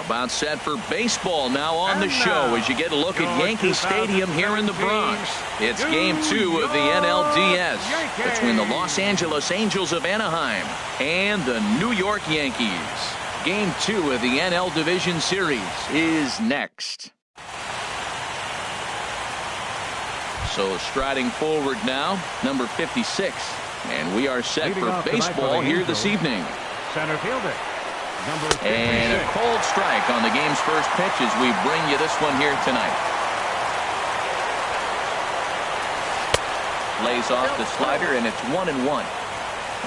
About set for baseball now on the show as you get a look at Yankee Stadium here in the Bronx. It's Game 2 of the NLDS between the Los Angeles Angels of Anaheim and the New York Yankees. Game 2 of the NL Division Series is next. So striding forward now, number 56. And we are set for baseball here this evening. Center fielder. And a cold strike on the game's first pitch as we bring you this one here tonight. Lays off the slider, and it's 1-1.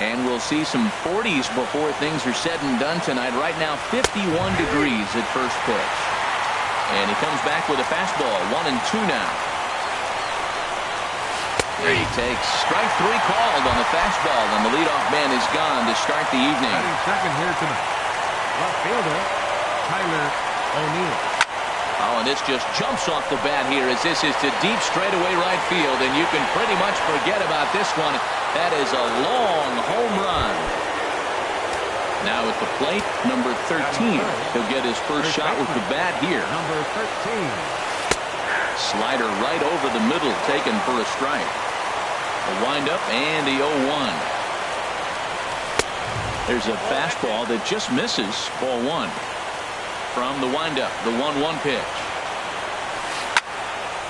And we'll see some 40s before things are said and done tonight. Right now, 51 degrees at first pitch. And he comes back with a fastball, 1-2 now. And he takes strike 3 called on the fastball, and the leadoff man is gone to start the evening. Second here tonight. Left fielder, Tyler O'Neill. Oh, and this just jumps off the bat here as this is to deep straightaway right field, and you can pretty much forget about this one. That is a long home run. Now at the plate, number 13. He'll get his first shot with the bat here. Number 13. Slider right over the middle, taken for a strike. A windup and the 0-1. There's a fastball that just misses, ball 1. From the windup, the 1-1 pitch.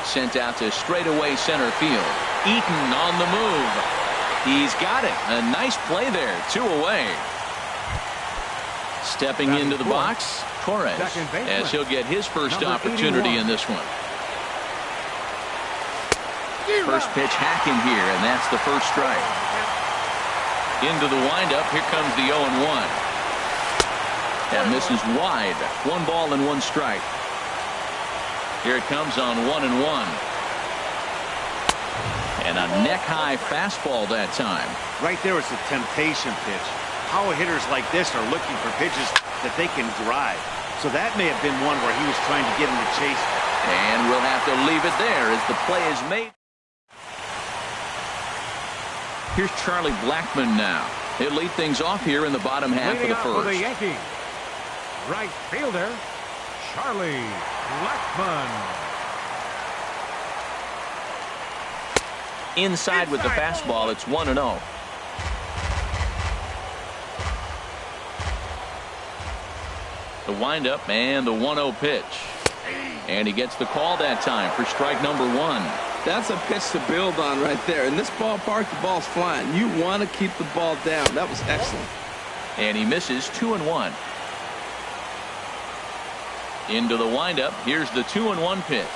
Sent out to straightaway center field. Eaton on the move. He's got it. A nice play there. 2 away. Stepping into the box, Torres, as he'll get his first opportunity in this one. First pitch hacking here, and that's the first strike. Into the windup, here comes the 0-1. That misses wide. 1 ball and 1 strike. Here it comes on 1-1. And a neck-high fastball that time. Right there is a temptation pitch. Power hitters like this are looking for pitches that they can drive. So that may have been one where he was trying to get him to chase. And we'll have to leave it there as the play is made. Here's Charlie Blackmon now. He'll lead things off here in the bottom half of the first. For the Yankees, right fielder, Charlie Blackmon. Inside with the fastball, it's 1-0. The windup and the 1-0 pitch. And he gets the call that time for strike number 1. That's a pitch to build on right there. In this ballpark, the ball's flying. You want to keep the ball down. That was excellent. And he misses 2-1. Into the windup. Here's the 2-1 pitch.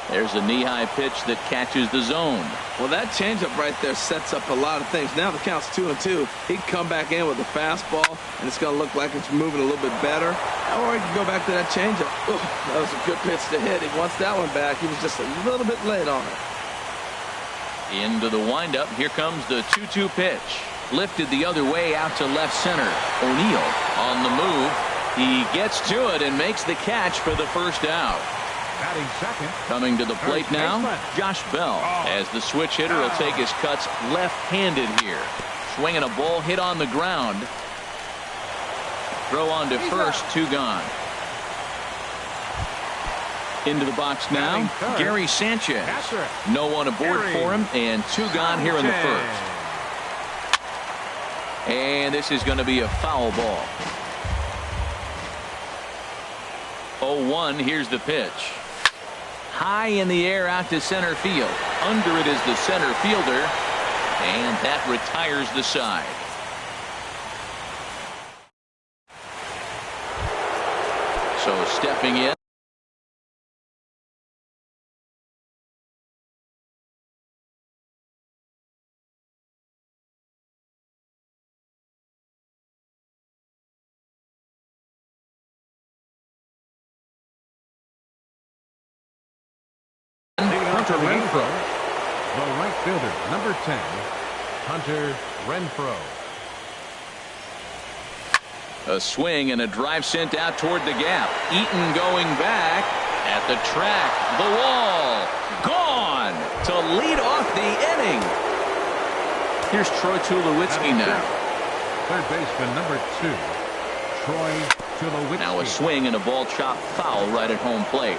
There's a knee-high pitch that catches the zone. Well, that changeup right there sets up a lot of things. Now the count's 2-2. He can come back in with a fastball, and it's going to look like it's moving a little bit better. Or he can go back to that changeup. Ooh, that was a good pitch to hit. He wants that one back. He was just a little bit late on it. Into the windup. Here comes the 2-2 pitch. Lifted the other way out to left center. O'Neill on the move. He gets to it and makes the catch for the first out. Batting second. Coming to the plate now, Josh Bell, as the switch hitter will take his cuts left-handed here. Swinging a ball hit on the ground. Throw on to first, 2 gone. Into the box now, Gary Sanchez. No one aboard for him, and 2 gone here in the first. And this is going to be a foul ball. 0-1, here's the pitch. High in the air out to center field. Under it is the center fielder, and that retires the side. So stepping in. Hunter Renfroe, the right fielder, number 10, Hunter Renfroe. A swing and a drive sent out toward the gap. Eaton going back at the track. The wall. Gone to lead off the inning. Here's Troy Tulowitzki now. Third baseman number 2, Troy Now a swing and a ball chopped foul right at home plate.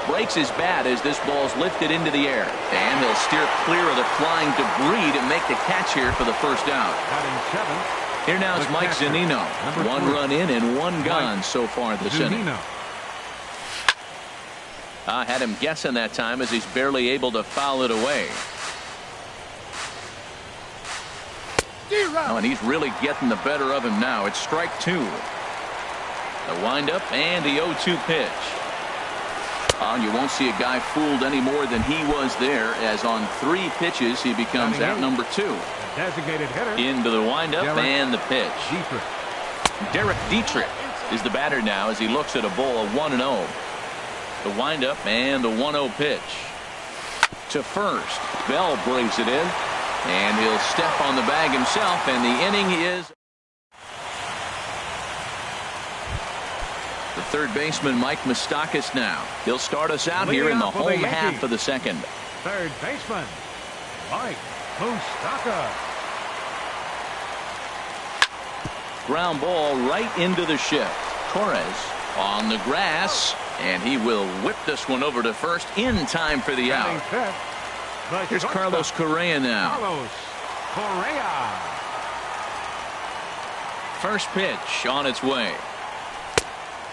Breaks his bat as this ball's lifted into the air. And he'll steer clear of the flying debris to make the catch here for the first out. Here now is Mike Zunino. 1 run in and 1 gone so far this inning. I had him guessing that time as he's barely able to foul it away. Oh, and he's really getting the better of him now. It's strike 2. The windup and the 0-2 pitch. You won't see a guy fooled any more than he was there, as on 3 pitches he becomes out number 2. Designated hitter. Into the windup and the pitch. Derek Dietrich is the batter now as he looks at a ball of 1-0. The windup and the 1-0 pitch. To first. Bell brings it in. And he'll step on the bag himself, and the inning is. The third baseman, Mike Moustakas, now. He'll start us out here in the home half of the second. Third baseman, Mike Moustakas. Ground ball right into the shift. Torres on the grass, and he will whip this one over to first in time for the out. Here's Carlos Correa now. Carlos Correa. First pitch on its way.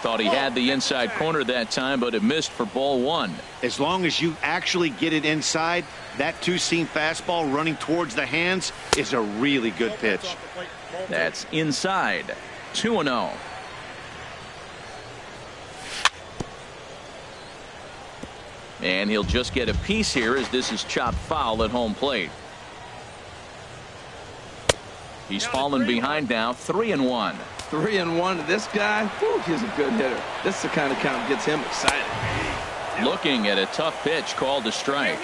Thought he had the inside corner that time, but it missed for ball 1. As long as you actually get it inside, that 2-seam fastball running towards the hands is a really good pitch. That's inside. 2-0. And he'll just get a piece here as this is chopped foul at home plate. He's fallen behind now. 3-1. 3-1 to this guy. Whew, he's a good hitter. This is the kind of count gets him excited. Looking at a tough pitch called a strike.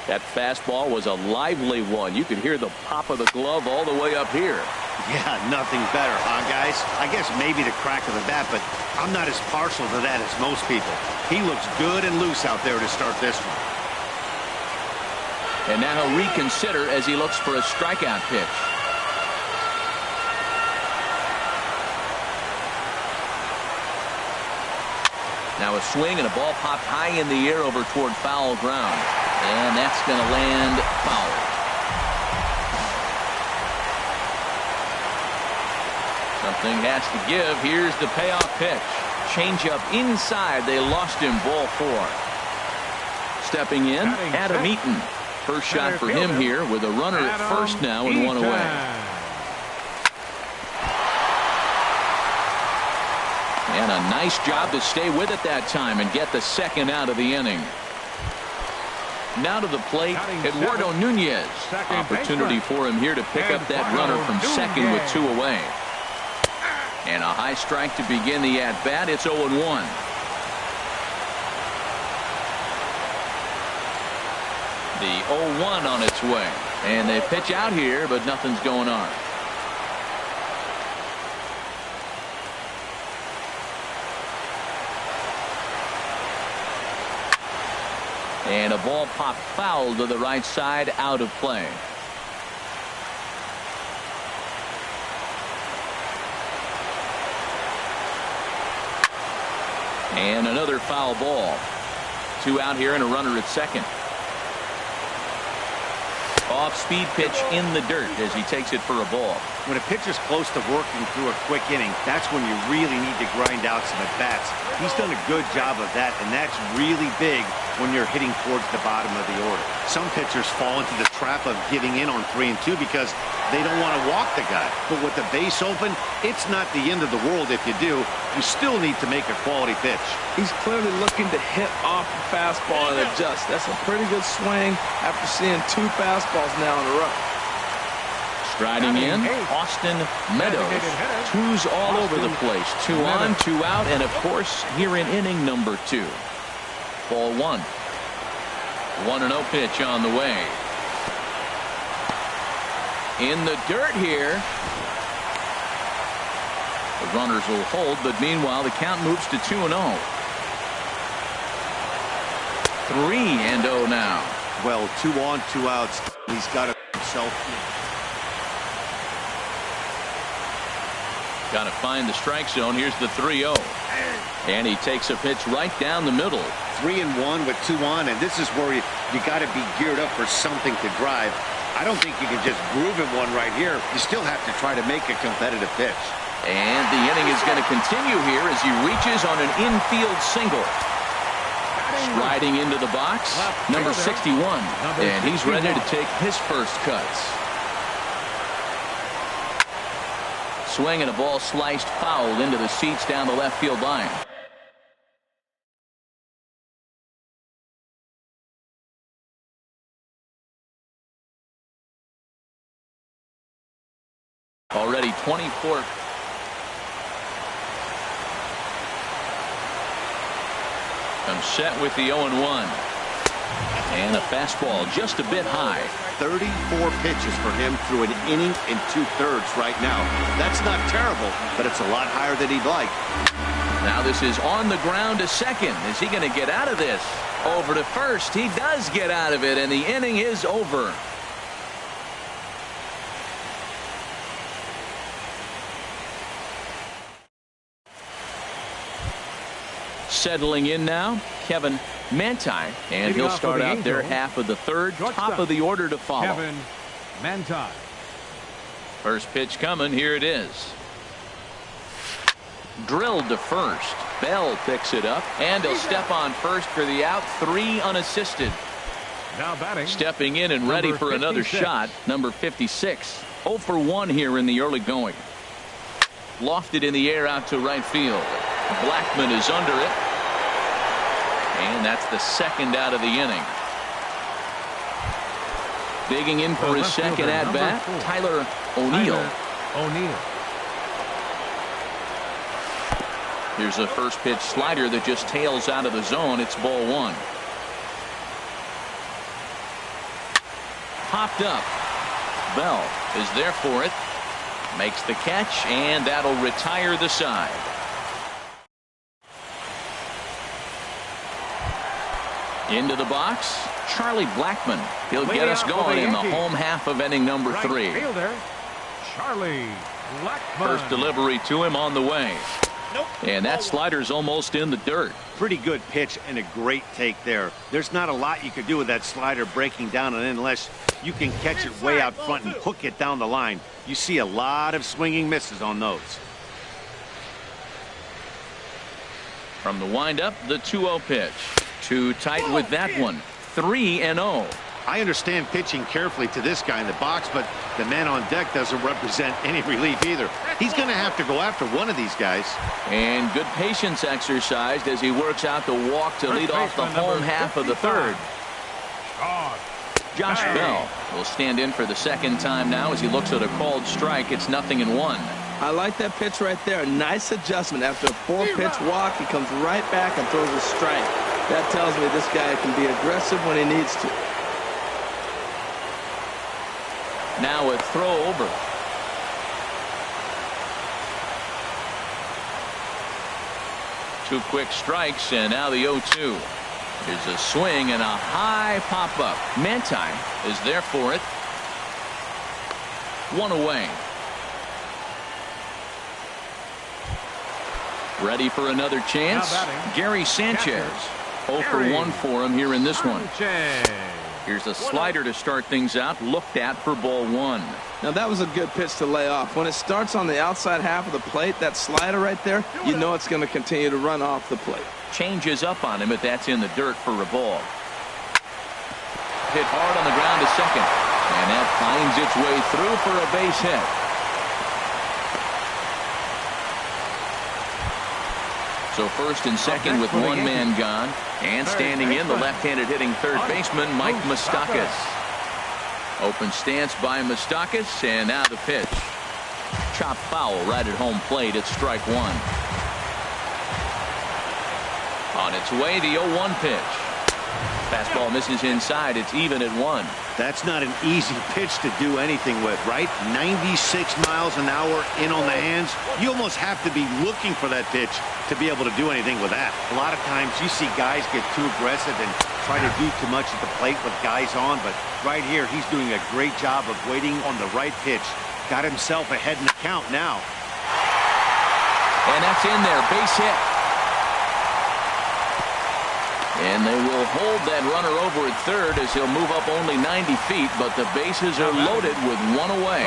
That fastball was a lively one. You could hear the pop of the glove all the way up here. Yeah, nothing better, huh, guys? I guess maybe the crack of the bat, but I'm not as partial to that as most people. He looks good and loose out there to start this one. And now he'll reconsider as he looks for a strikeout pitch. Now a swing and a ball popped high in the air over toward foul ground. And that's going to land foul. Something has to give. Here's the payoff pitch. Changeup inside. They lost him. Ball 4. Stepping in, Adam Eaton. First shot for him here with a runner at first now and 1 away. And a nice job to stay with it that time and get the second out of the inning. Now to the plate, Eduardo Nunez. Opportunity for him here to pick up that runner from second with 2 away. And a high strike to begin the at-bat. It's 0-1. The 0-1 on its way. And they pitch out here, but nothing's going on. And a ball popped foul to the right side, out of play. And another foul ball. 2 out here and a runner at second. Off-speed pitch in the dirt as he takes it for a ball. When a pitcher's close to working through a quick inning, that's when you really need to grind out some at-bats. He's done a good job of that, and that's really big when you're hitting towards the bottom of the order. Some pitchers fall into the trap of giving in on 3 and 2 because they don't want to walk the guy. But with the base open, it's not the end of the world if you do. You still need to make a quality pitch. He's clearly looking to hit off the fastball and adjust. That's a pretty good swing after seeing 2 fastballs now in a row. Striding in, Austin Meadows. 2s all over the place. 2 on, 2 out, and of course here in inning number 2. Ball 1. 1-0 pitch on the way. In the dirt here. The runners will hold, but meanwhile the count moves to 2-0. 3-0 now. Well, 2 on, 2 outs. He's got himself. Got to find the strike zone. Here's the 3-0. And he takes a pitch right down the middle. 3-1 with 2 on, and this is where you got to be geared up for something to drive. I don't think you can just groove him one right here. You still have to try to make a competitive pitch. And the inning is going to continue here as he reaches on an infield single. Striding into the box, number 61. And he's ready to take his first cuts. Swing and a ball sliced foul into the seats down the left field line. Already 24. Comes set with the 0-1. And a fastball just a bit high. 34 pitches for him through an inning and 2/3 right now. That's not terrible, but it's a lot higher than he'd like. Now this is on the ground to second. Is he going to get out of this? Over to first. He does get out of it, and the inning is over. Settling in now, Kevin Manti, and he'll start out their half of the third, top of the order to follow. Kevin Manti. First pitch coming, here it is. Drilled to first. Bell picks it up, and he'll step on first for the out, 3 unassisted. Now batting. Stepping in and ready for another shot, number 56. 0 for 1 here in the early going. Lofted in the air out to right field. Blackman is under it. And that's the second out of the inning. Digging in for his second at-bat, Tyler O'Neill. Here's a first pitch slider that just tails out of the zone. It's ball 1. Popped up. Bell is there for it. Makes the catch, and that'll retire the side. Into the box, Charlie Blackman. He'll get us going in the home half of inning number 3. Charlie Blackman. First delivery to him on the way. And that slider's almost in the dirt. Pretty good pitch and a great take there. There's not a lot you could do with that slider breaking down, and unless you can catch it way out front and hook it down the line, you see a lot of swinging misses on those. From the windup, the 2-0 pitch. Too tight with that one. 3-0. I understand pitching carefully to this guy in the box, but the man on deck doesn't represent any relief either. He's going to have to go after one of these guys. And good patience exercised as he works out the walk to lead off the home half of the third. Josh Bell will stand in for the second time now as he looks at a called strike. It's 0-1. I like that pitch right there. Nice adjustment. After a 4-pitch walk, he comes right back and throws a strike. That tells me this guy can be aggressive when he needs to. Now a throw over. Two quick strikes, and now the 0-2. Here's a swing and a high pop-up. Manti is there for it. 1 away. Ready for another chance. Gary Sanchez. 0 for 1 for him here in this one. Here's a slider to start things out. Looked at for ball 1. Now that was a good pitch to lay off. When it starts on the outside half of the plate, that slider right there, you know it's going to continue to run off the plate. Changes up on him, but that's in the dirt for a ball. Hit hard on the ground to second. And that finds its way through for a base hit. So first and second with one man gone. And standing in, the left-handed hitting third baseman, Mike Moustakas. Open stance by Moustakas, and now the pitch. Chopped foul right at home plate. It's strike 1. On its way, the 0-1 pitch. Fastball misses inside. It's even at 1. That's not an easy pitch to do anything with, right? 96 miles an hour in on the hands. You almost have to be looking for that pitch to be able to do anything with that. A lot of times you see guys get too aggressive and try to do too much at the plate with guys on, but right here he's doing a great job of waiting on the right pitch. Got himself ahead in the count now. And that's in there. Base hit. And they will hold that runner over at third as he'll move up only 90 feet, but the bases are loaded with one away.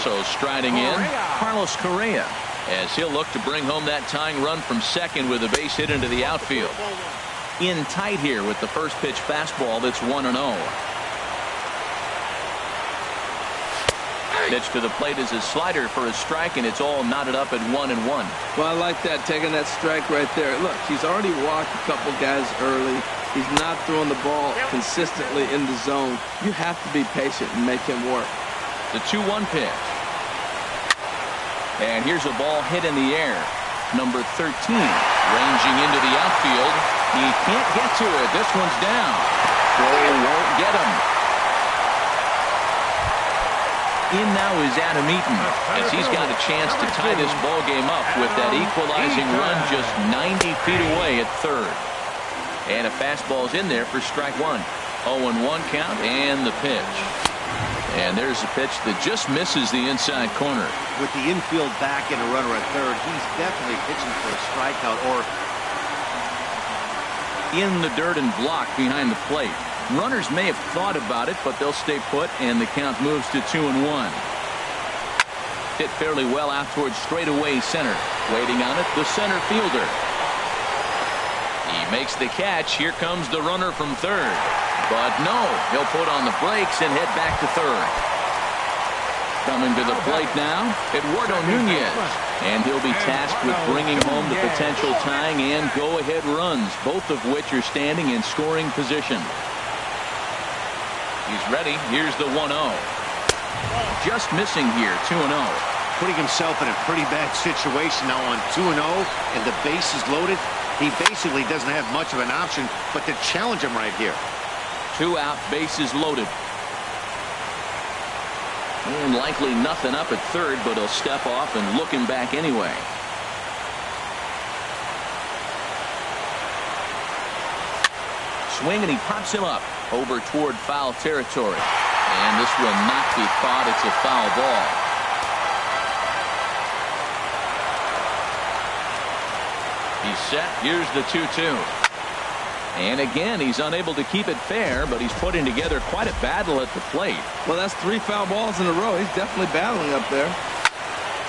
So striding in, Carlos Correa, as he'll look to bring home that tying run from second with a base hit into the outfield. In tight here with the first pitch fastball that's 1-0. Pitch to the plate is a slider for a strike, and it's all knotted up at 1-1. Well, I like that, taking that strike right there. Look, he's already walked a couple guys early. He's not throwing the ball consistently in the zone. You have to be patient and make him work. The 2-1 pitch. And here's a ball hit in the air. Number 13, ranging into the outfield. He can't get to it. This one's down. Throw won't get him. In now is Adam Eaton, as he's got a chance to tie this ball game up with that equalizing run just 90 feet away at third. And a fastball's in there for strike one. 0-1 count and the pitch. And there's a pitch that just misses the inside corner. With the infield back and a runner at third, he's definitely pitching for a strikeout or in the dirt and blocked behind the plate. Runners may have thought about it, but they'll stay put, and the count moves to 2-1. Hit fairly well out towards straightaway center. Waiting on it, the center fielder. He makes the catch. Here comes the runner from third. But no, he'll put on the brakes and head back to third. Coming to the plate now, Eduardo Nunez. And he'll be tasked with bringing home the potential tying and go-ahead runs, both of which are standing in scoring position. He's ready. Here's the 1-0. Just missing here, 2-0. Putting himself in a pretty bad situation now on 2-0, and the base is loaded. He basically doesn't have much of an option but to challenge him right here. 2 out, bases loaded. And likely nothing up at third, but he'll step off and look him back anyway. Swing, and he pops him up over toward foul territory. And this will not be caught. It's a foul ball. He's set. Here's the 2-2. And again, he's unable to keep it fair, but he's putting together quite a battle at the plate. Well, that's 3 foul balls in a row. He's definitely battling up there.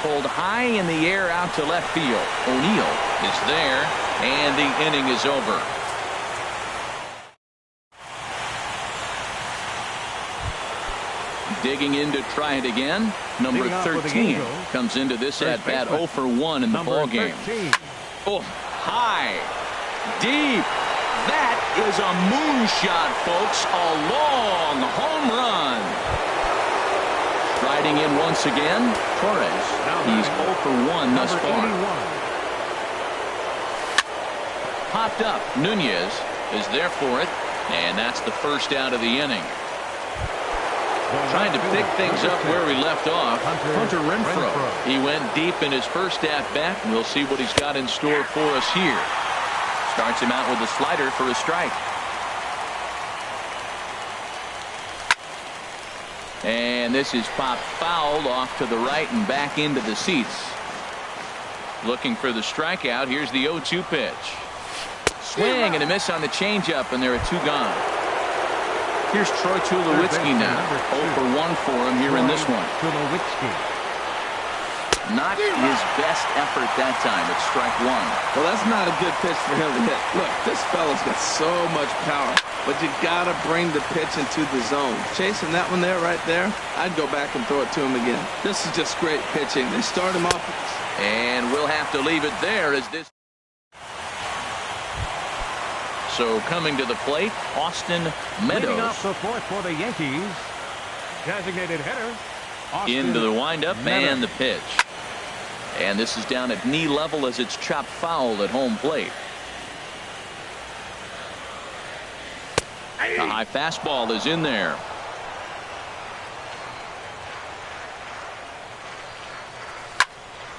Pulled high in the air out to left field. O'Neill is there, and the inning is over. Digging in to try it again. Number 13 comes into this at-bat 0 for 1 in the ball game. Oh, high, deep. That is a moonshot, folks. A long home run. Riding in once again, Torres. He's 0 for 1 thus far. Popped up. Nunez is there for it, and that's the first out of the inning. Trying to pick things up where we left off, Hunter Renfroe. He went deep in his first at-bat, and we'll see what he's got in store for us here. Starts him out with a slider for a strike. And this is popped fouled off to the right and back into the seats. Looking for the strikeout. Here's the 0-2 pitch. Swing and a miss on the changeup, and there are 2 gone. Here's Troy Tulowitzki now. 0 for 1 for him here in this one. Not his best effort that time. It's strike 1. Well, that's not a good pitch for him to hit. Look, this fella's got so much power, but you got to bring the pitch into the zone. Chasing that one there, right there, I'd go back and throw it to him again. This is just great pitching. They start him off. And we'll have to leave it there as this. So coming to the plate, Austin Meadows. Leading off the fourth for the Yankees, designated hitter, Austin into the windup Meadows. And the pitch. And this is down at knee level as it's chopped foul at home plate. A high fastball is in there.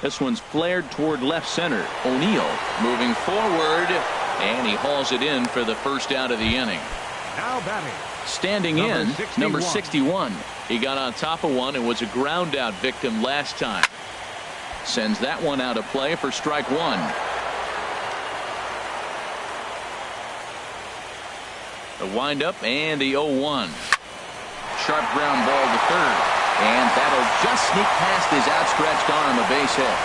This one's flared toward left center. O'Neill moving forward, and he hauls it in for the first out of the inning. Now batting. Standing in, number 61. He got on top of one and was a ground out victim last time. Sends that one out of play for strike one. The windup and the 0-1. Sharp ground ball to third. And that'll just sneak past his outstretched arm, a base hit.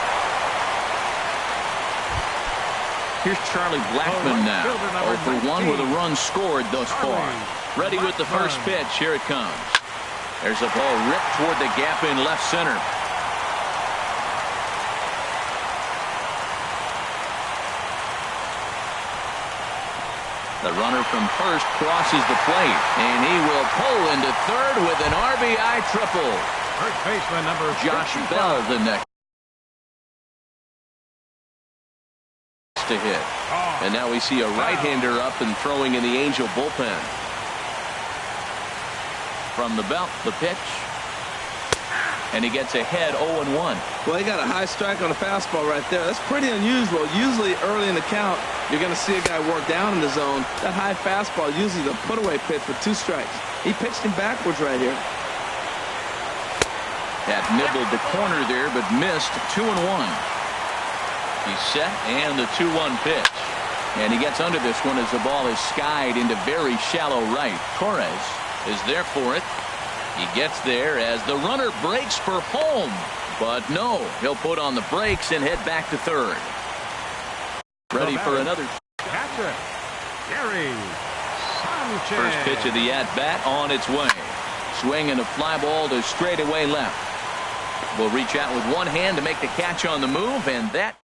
Here's Charlie Blackmon now. 0 for 1 with a run scored thus far. Ready with the first pitch. Here it comes. There's a ball ripped toward the gap in left center. The runner from first crosses the plate, and he will pull into third with an RBI triple. First baseman number Josh 55. Bell the next to hit. And now we see a right-hander up and throwing in the Angel bullpen. From the belt, the pitch. And he gets ahead 0-1. Well, he got a high strike on a fastball right there. That's pretty unusual. Usually early in the count, you're going to see a guy work down in the zone. That high fastball, usually the put-away pitch with 2 strikes. He pitched him backwards right here. That nibbled the corner there, but missed. 2-1. He's set, and the 2-1 pitch. And he gets under this one as the ball is skied into very shallow right. Torres is there for it. He gets there as the runner breaks for home. But no, he'll put on the brakes and head back to third. Ready for another. Catcher, Gary Sanchez. First pitch of the at-bat on its way. Swing and a fly ball to straightaway left. Will reach out with one hand to make the catch on the move, and that.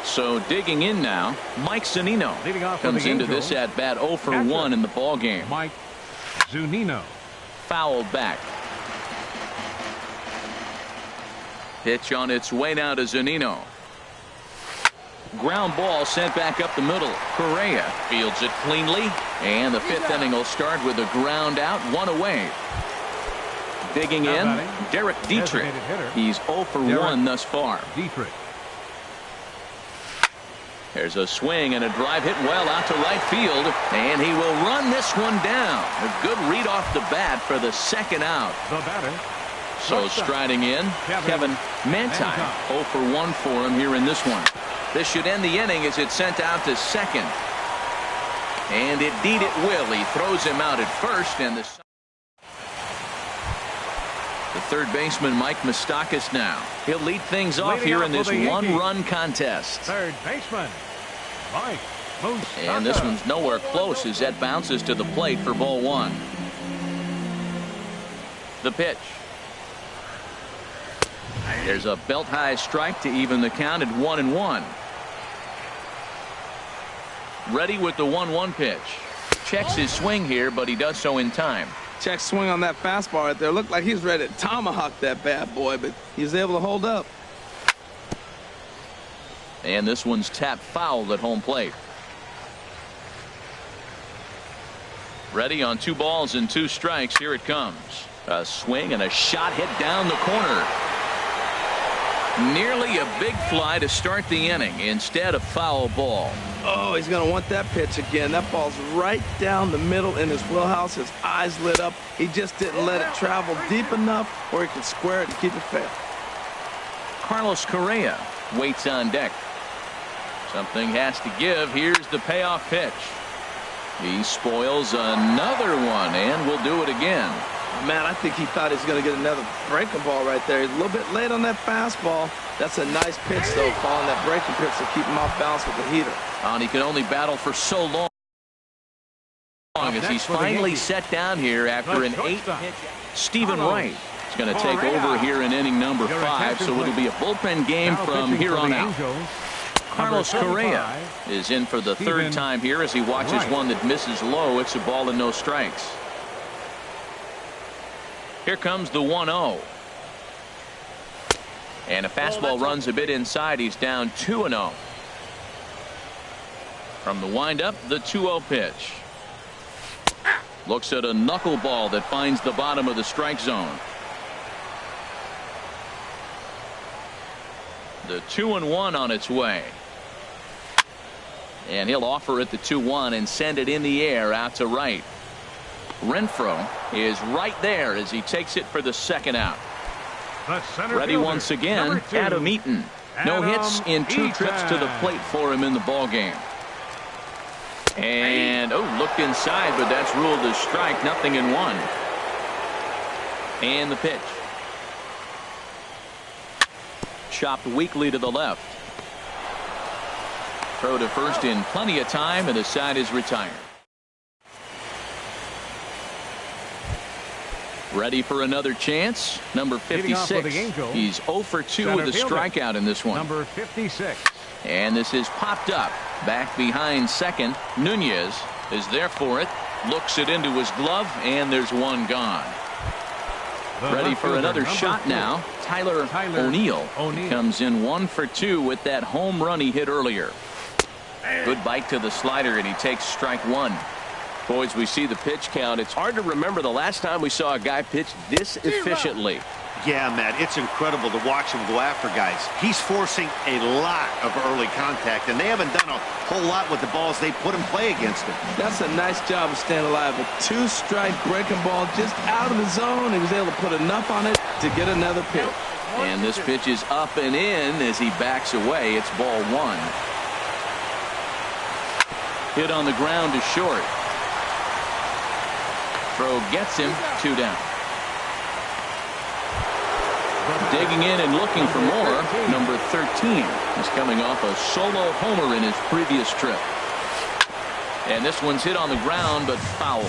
So digging in now, Mike Zunino comes into this at-bat 0 for 1 in the ball game. Mike Zunino. Fouled back. Pitch on its way now to Zunino. Ground ball sent back up the middle. Correa fields it cleanly, and the 5th inning will start with a ground out, 1 away. Digging in, Derek Dietrich. He's 0 for 1 thus far. Dietrich. There's a swing and a drive hit well out to right field, and he will run this one down. A good read off the bat for the second out. The batter. So striding in, Kevin Manti. 0 for 1 for him here in this one. This should end the inning as it's sent out to second. And indeed it will. He throws him out at first, and the third baseman Mike Moustakas now. He'll lead things off here in this one-run contest. Third baseman Mike Moustakas. And this one's nowhere close as that bounces to the plate for ball 1. The pitch. There's a belt-high strike to even the count at 1-1. Ready with the 1-1 pitch. Checks his swing here, but he does so in time. Check swing on that fastball right there. Looked like he's ready to tomahawk that bad boy, but he was able to hold up. And this one's tapped foul at home plate. Ready on 2 balls and 2 strikes. Here it comes. A swing and a shot hit down the corner. Nearly a big fly to start the inning. Instead, a foul ball. Oh, he's going to want that pitch again. That ball's right down the middle in his wheelhouse. His eyes lit up. He just didn't let it travel deep enough where he could square it and keep it fair. Carlos Correa waits on deck. Something has to give. Here's the payoff pitch. He spoils another one and will do it again. Man, I think he thought he was going to get another breaking ball right there. He's a little bit late on that fastball. That's a nice pitch, though, following that breaking pitch to keep him off balance with the heater. And he can only battle for so long as he's finally set down here after an 8-pitch. Stephen Wright is going to take over here in inning number 5, so it'll be a bullpen game from here on out. Carlos Correa is in for the 3rd time here as he watches one that misses low. It's a ball and no strikes. Here comes the 1-0. And a fastball runs a bit inside. He's down 2-0. From the windup, the 2-0 pitch. Looks at a knuckleball that finds the bottom of the strike zone. The 2-1 on its way. And he'll offer it the 2-1 and send it in the air out to right. Renfroe is right there as he takes it for the second out. The center Ready fielder, once again, number 2, Adam Eaton. No hits in 2 trips to the plate for him in the ball game. And, looked inside, but that's ruled a strike. Nothing in 1. And the pitch. Chopped weakly to the left. Throw to first in plenty of time, and the side is retired. Ready for another chance. Number 56. He's 0 for 2 with a strikeout in this one. Number 56. And this is popped up. Back behind second. Nunez is there for it. Looks it into his glove, and there's one gone. Ready for another shot now. Tyler O'Neill comes in 1 for 2 with that home run he hit earlier. Good bite to the slider, and he takes strike 1. Boys, we see the pitch count. It's hard to remember the last time we saw a guy pitch this efficiently. Yeah, Matt, it's incredible to watch him go after guys. He's forcing a lot of early contact, and they haven't done a whole lot with the balls they put in play against him. That's a nice job of staying alive. A 2-strike breaking ball just out of the zone. He was able to put enough on it to get another pitch. And this pitch is up and in as he backs away. It's ball 1. Hit on the ground to short. Throw gets him 2 down. Digging in and looking for more. Number 13 is coming off a solo homer in his previous trip. And this one's hit on the ground, but foul.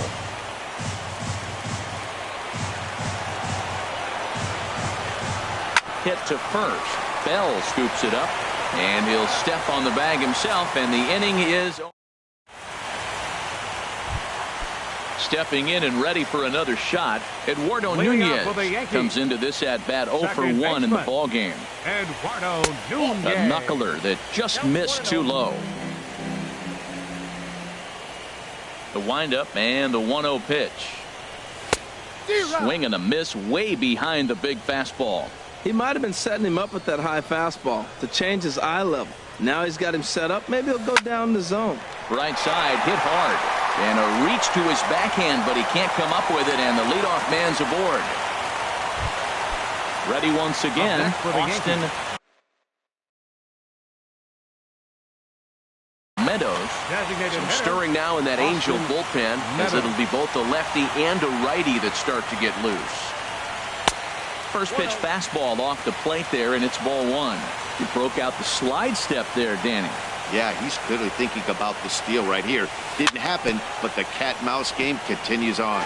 Hit to first. Bell scoops it up, and he'll step on the bag himself, and the inning is over. Stepping in and ready for another shot, Eduardo Nunez comes into this at-bat 0 for 1 in the ball game. Eduardo Nunez. A knuckler that just missed too low. The windup and the 1-0 pitch. Swing and a miss way behind the big fastball. He might have been setting him up with that high fastball to change his eye level. Now he's got him set up. Maybe he'll go down the zone. Right side, hit hard. And a reach to his backhand, but he can't come up with it, and the leadoff man's aboard. Ready once again, Austin Meadows. Some stirring now in that Angel bullpen, as it'll be both a lefty and a righty that start to get loose. First pitch fastball off the plate there, and it's ball 1. He broke out the slide step there, Danny. Yeah, he's clearly thinking about the steal right here. Didn't happen, but the cat-mouse game continues on.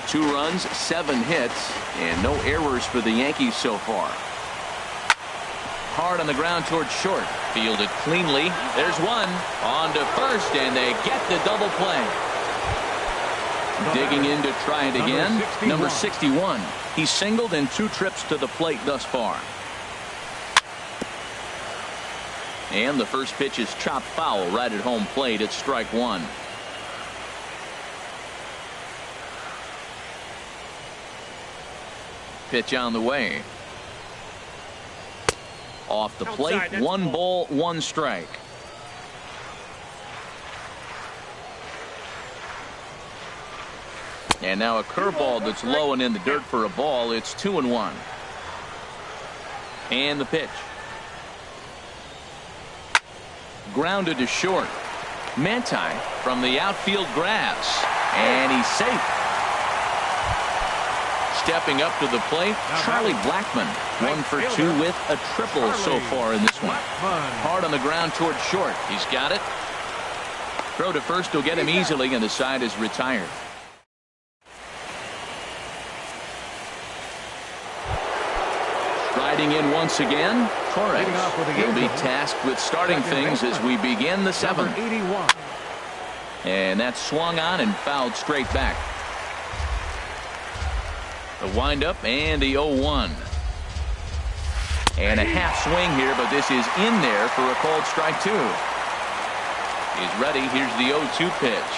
2 runs, 7 hits, and no errors for the Yankees so far. Hard on the ground towards short. Fielded cleanly. There's one. On to first, and they get the double play. Digging in to try it again. Number 61. He's singled in 2 trips to the plate thus far. And the first pitch is chopped foul right at home plate. It's strike 1. Pitch on the way. Off the plate, 1 ball, 1 strike. And now a curveball that's low and in the dirt for a ball. It's 2-1. And the pitch. Grounded to short. Manti from the outfield grass. And he's safe. Stepping up to the plate, Charlie Blackmon. 1 for 2 with a triple so far in this one. Hard on the ground towards short. He's got it. Throw to first will get him easily, and the side is retired. Riding in once again, Torres. He'll be tasked with starting things as we begin the 7th. And that's swung on and fouled straight back. The windup and the 0-1. And a half swing here, but this is in there for a called strike 2. He's ready. Here's the 0-2 pitch.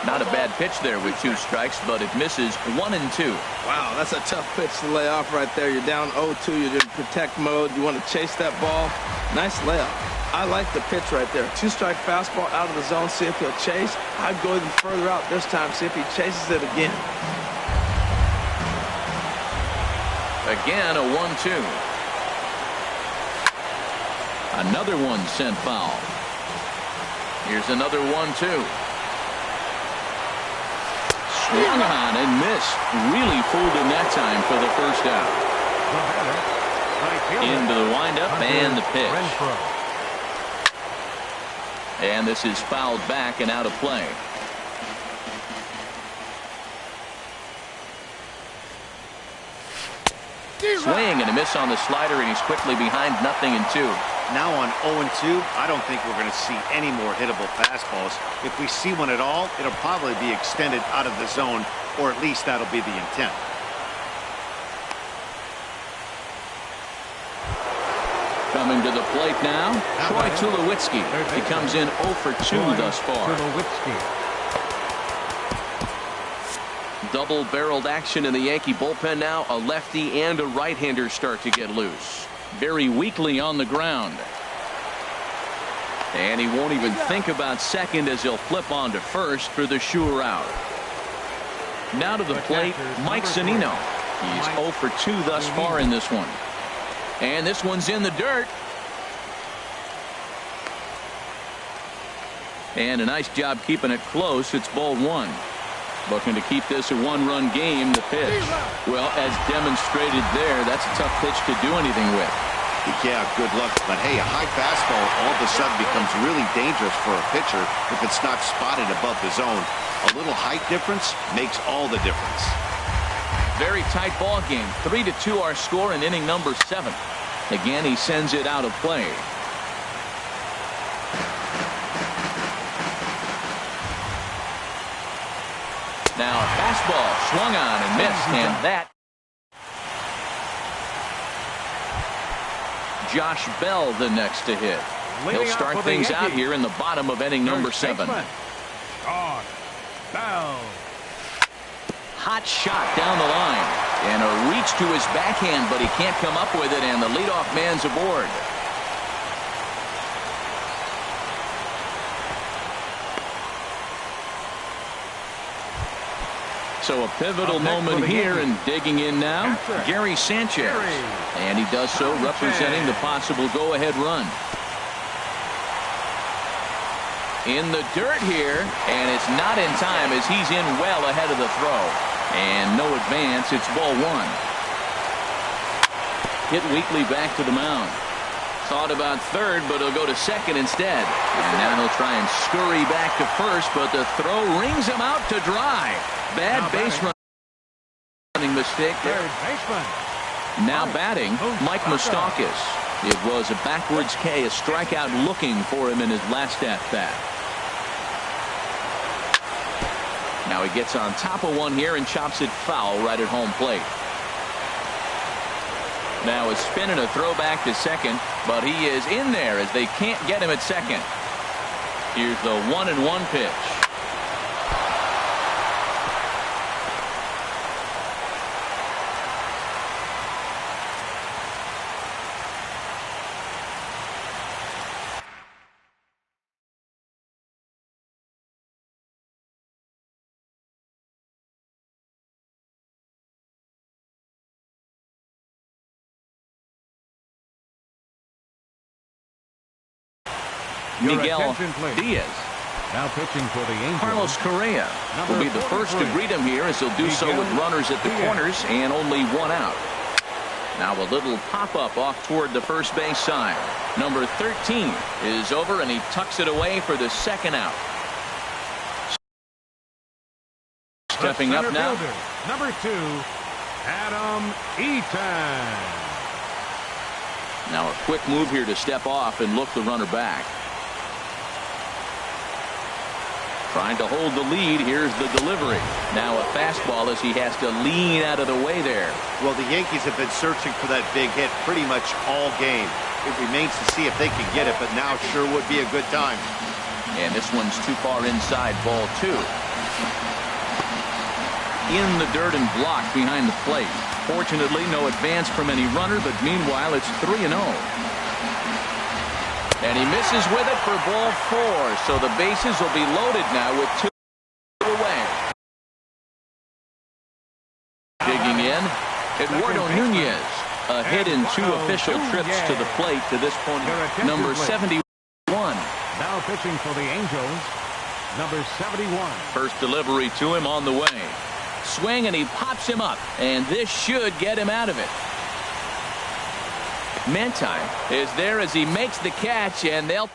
Not a bad pitch there with 2 strikes, but it misses 1 and 2. Wow, that's a tough pitch to lay off right there. You're down 0-2. You're in protect mode. You want to chase that ball. Nice layup. I like the pitch right there. 2-strike fastball out of the zone. See if he'll chase. I'd go even further out this time. See if he chases it again. Again, a 1-2. Another one sent foul. Here's another 1-2. Swung on and missed. Really fooled him that time for the first out. Into the windup and the pitch. And this is fouled back and out of play. Swing and a miss on the slider, and he's quickly behind 0-2. Now on 0-2, I don't think we're going to see any more hittable fastballs. If we see one at all, it'll probably be extended out of the zone, or at least that'll be the intent. Coming to the plate now, Troy Tulowitzki. He comes in 0 for 2 thus far. Double-barreled action in the Yankee bullpen now. A lefty and a right-hander start to get loose. Very weakly on the ground. And he won't even think about second as he'll flip on to first for the sure out. Now to the plate, Mike Zunino. He's 0 for 2 thus far in this one. And this one's in the dirt. And a nice job keeping it close. It's ball 1. Looking to keep this a one-run game. The pitch. Well, as demonstrated there, that's a tough pitch to do anything with. Yeah, good luck. But hey, a high fastball all of a sudden becomes really dangerous for a pitcher if it's not spotted above the zone. A little height difference makes all the difference. Very tight ball game. 3-2 our score in inning number 7. Again, he sends it out of play. Now a fastball swung on and missed, and that. Josh Bell the next to hit. He'll start things out here in the bottom of inning number 7. Hot shot down the line. And a reach to his backhand, but he can't come up with it, and the leadoff man's aboard. So a pivotal moment here, and digging in now, Gary Sanchez. And he does so representing the possible go-ahead run. In the dirt here, and it's not in time as he's in well ahead of the throw. And no advance, it's ball 1. Hit weakly back to the mound. Thought about third, but he'll go to second instead. And now he'll try and scurry back to first, but the throw rings him out to dry. Bad base running mistake there. Now batting, Mike Moustakas. It was a backwards K, a strikeout looking for him in his last at-bat. Now he gets on top of one here and chops it foul right at home plate. Now a spin and a throw back to second, but he is in there as they can't get him at second. Here's the 1-1 pitch. Miguel Diaz. Now pitching for the Angels. Carlos Correa will be the first to greet him here, as he'll do so with runners at the corners and only 1 out. Now a little pop-up off toward the first base side. Number 13 is over, and he tucks it away for the second out. Stepping up now. Number 2, Adam Eaton. Now a quick move here to step off and look the runner back. Trying to hold the lead. Here's the delivery. Now a fastball as he has to lean out of the way there. Well, the Yankees have been searching for that big hit pretty much all game. It remains to see if they can get it, but now sure would be a good time. And this one's too far inside, ball 2. In the dirt and blocked behind the plate. Fortunately, no advance from any runner, but meanwhile, it's 3-0. And he misses with it for ball 4. So the bases will be loaded now with 2 away. Digging in, Eduardo Nunez, a hit in 2 official trips to the plate to this point. Number 71. Now pitching for the Angels, number 71. First delivery to him on the way. Swing, and he pops him up, and this should get him out of it. Mantine is there as he makes the catch, and they'll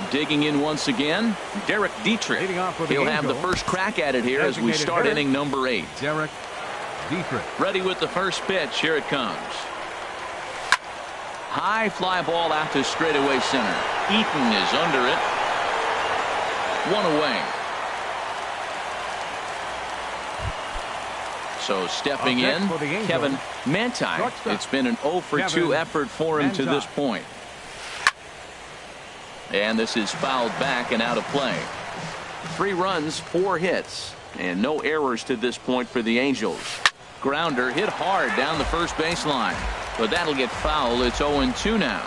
digging in once again. Derek Dietrich. He'll have the first crack at it here as we start inning number 8. Derek Dietrich. Ready with the first pitch. Here it comes. High fly ball out to straightaway center. Eaton is under it. 1 away. So stepping in, Kevin Mantine. It's been an 0 for 2 effort for him to this point. And this is fouled back and out of play. 3 runs, 4 hits, and no errors to this point for the Angels. Grounder hit hard down the first baseline, but that'll get foul. It's 0-2 now.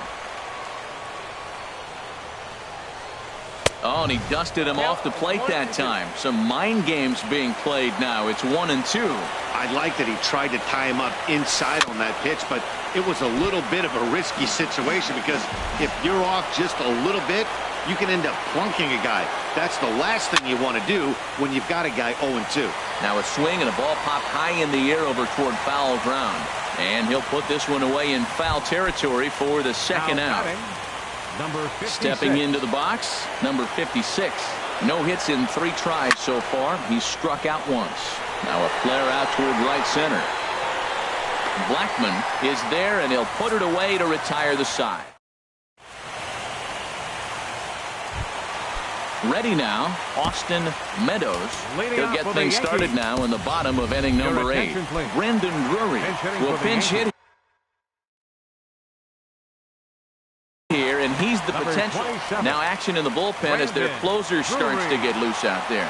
Oh, and he dusted him off the plate that time. Some mind games being played now. It's 1-2. I like that he tried to tie him up inside on that pitch, but it was a little bit of a risky situation because if you're off just a little bit, you can end up plunking a guy. That's the last thing you want to do when you've got a guy 0-2. Now a swing and a ball popped high in the air over toward foul ground. And he'll put this one away in foul territory for the second out. Number 56. Stepping into the box, number 56. No hits in 3 tries so far. He's struck out once. Now a flare out toward right center. Blackman is there, and he'll put it away to retire the side. Ready now, Austin Meadows. He'll get things started now in the bottom of inning number 8. Brendan Drury will pinch hit here, and he's the potential. Now action in the bullpen as their closer starts to get loose out there.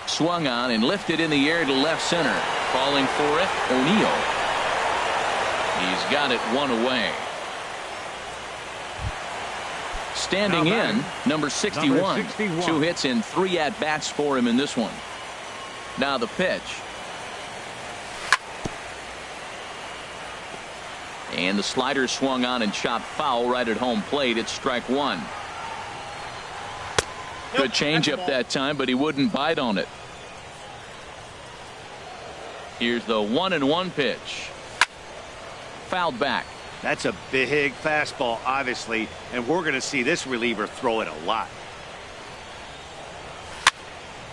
Swung on and lifted in the air to left center. Calling for it, O'Neill. He's got it 1 away. Standing in, number 61. 2 hits in 3 at-bats for him in this one. Now the pitch. And the slider swung on and chopped foul right at home plate. It's strike 1. Good changeup that time, but he wouldn't bite on it. Here's the 1-1 pitch. Fouled back. That's a big fastball, obviously, and we're going to see this reliever throw it a lot.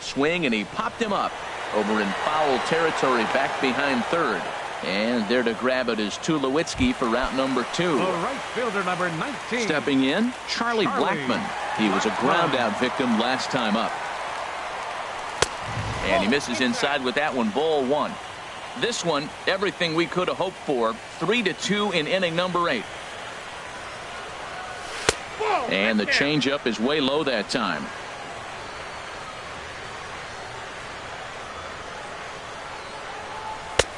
Swing, and he popped him up over in foul territory back behind third. And there to grab it is Tulowitzki for route number 2. The right fielder, number 19. Stepping in, Charlie Blackman. He was a ground out victim last time up. And he misses inside with that one. Ball 1. This one, everything we could have hoped for. 3-2 in inning number 8. And the changeup is way low that time.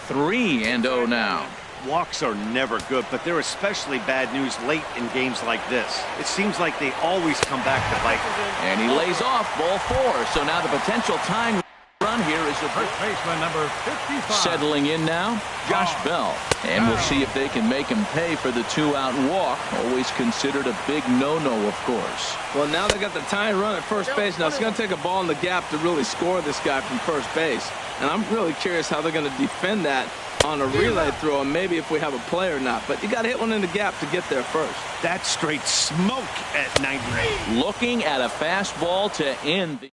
Three and 0 now. Walks are never good, but they're especially bad news late in games like this. It seems like they always come back to bite. And he lays off ball 4. So now the potential tying run here is the first baseman, number 55. Settling in now, Josh Bell. And we'll see if they can make him pay for the 2-out walk. Always considered a big no-no, of course. Well, now they got the tying run at first base. Now it's going to take a ball in the gap to really score this guy from first base. And I'm really curious how they're going to defend that on a relay throw, and maybe if we have a play or not. But you got to hit one in the gap to get there first. That's straight smoke at 98. Looking at a fastball to end the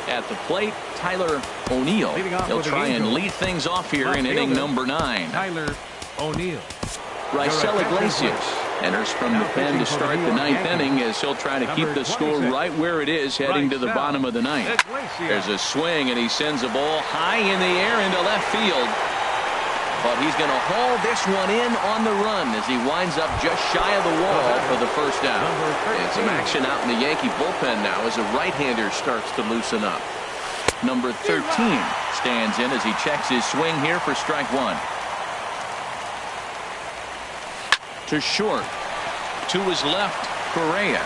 at the plate, Tyler O'Neill. He'll try and lead things off here in inning number 9. Tyler O'Neill. Raisel Iglesias enters from the pen to start the 9th inning as he'll try to keep the score right where it is heading to the bottom of the 9th. There's a swing, and he sends a ball high in the air into left field. But he's going to haul this one in on the run as he winds up just shy of the wall for the first out. And some action out in the Yankee bullpen now as a right-hander starts to loosen up. Number 13 stands in as he checks his swing here for strike 1. To short. To his left, Correa.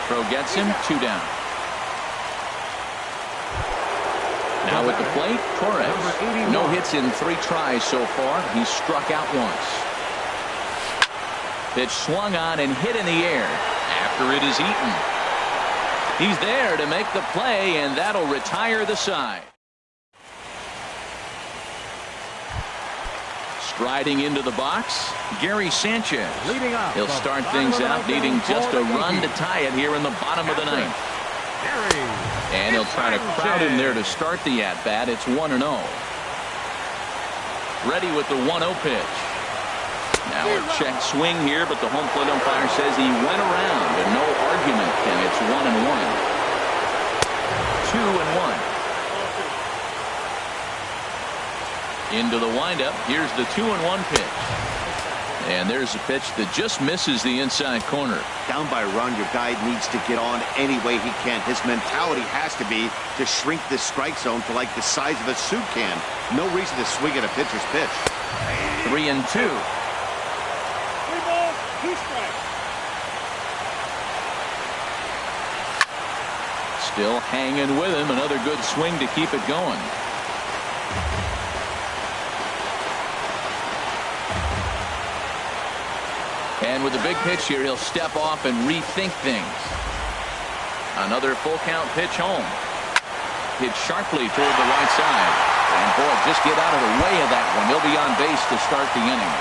Throw gets him, 2 down. Now at the plate, Torres. No hits in 3 tries so far. He's struck out once. Pitch swung on and hit in the air after it is eaten. He's there to make the play, and that'll retire the side. Striding into the box, Gary Sanchez. He'll start things out needing just a run to tie it here in the bottom of the 9th. And he'll try to crowd him there to start the at-bat. It's 1-0. Ready with the 1-0 pitch. Now a check swing here, but the home plate umpire says he went around and no argument, and it's 1-1. 2-1. Into the windup. Here's the 2-1 pitch. And there's a pitch that just misses the inside corner. Down by a run, your guy needs to get on any way he can. His mentality has to be to shrink this strike zone to like the size of a soup can. No reason to swing at a pitcher's pitch. 3-2. Still hanging with him. Another good swing to keep it going. And with a big pitch here, he'll step off and rethink things. Another full count pitch home. Hit sharply toward the right side. And boy, just get out of the way of that one. He'll be on base to start the inning.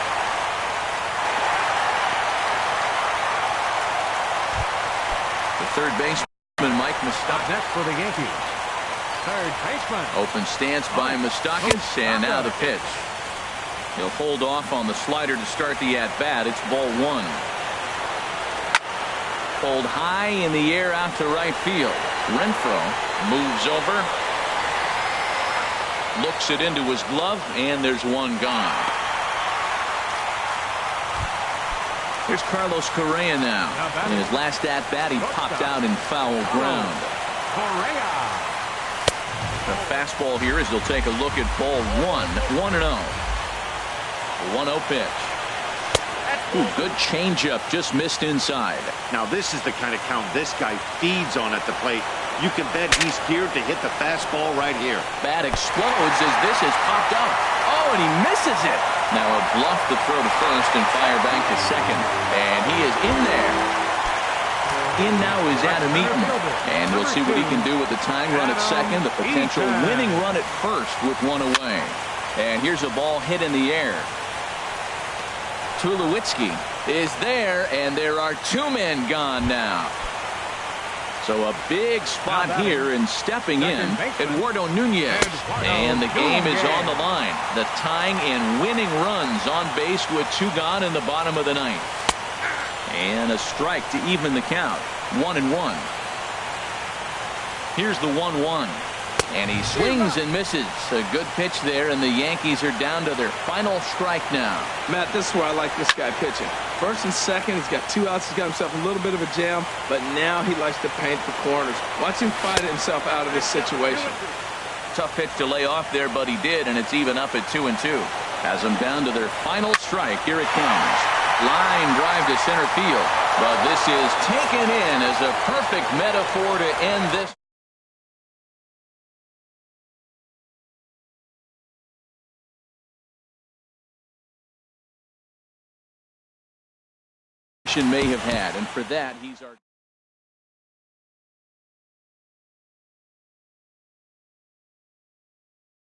The third baseman, Mike Moustakas. Next for the Yankees, third baseman. Open stance by Moustakas, and now the pitch. He'll hold off on the slider to start the at-bat. It's ball 1. Pulled high in the air out to right field. Renfroe moves over. Looks it into his glove, and there's one gone. Here's Carlos Correa now. In his last at-bat, he popped out in foul ground. The fastball here as he'll take a look at ball 1. 1-0. 1-0 pitch. Ooh, good changeup, just missed inside. Now this is the kind of count this guy feeds on at the plate. You can bet he's geared to hit the fastball right here. Bat explodes as this has popped up. Oh, and he misses it. Now a bluff to throw to first and fire back to second. And he is in there. In now is Adam Eaton. And we'll see what he can do with the tying run at second. The potential winning run at first with 1 away. And here's a ball hit in the air. Tulowitzki is there, and there are 2 men gone now. So a big spot here, and stepping in, Eduardo Nunez. And the game is on the line. The tying and winning runs on base with 2 gone in the bottom of the 9th. And a strike to even the count. 1-1. Here's the 1-1. And he swings and misses. A good pitch there, and the Yankees are down to their final strike now. Matt, this is where I like this guy pitching. First and second, he's got 2 outs. He's got himself a little bit of a jam, but now he likes to paint the corners. Watch him fight himself out of this situation. Tough pitch to lay off there, but he did, and it's even up at 2-2. Has them down to their final strike. Here it comes. Line drive to center field, but this is taken in as a perfect metaphor to end this. May have had, and for that he's our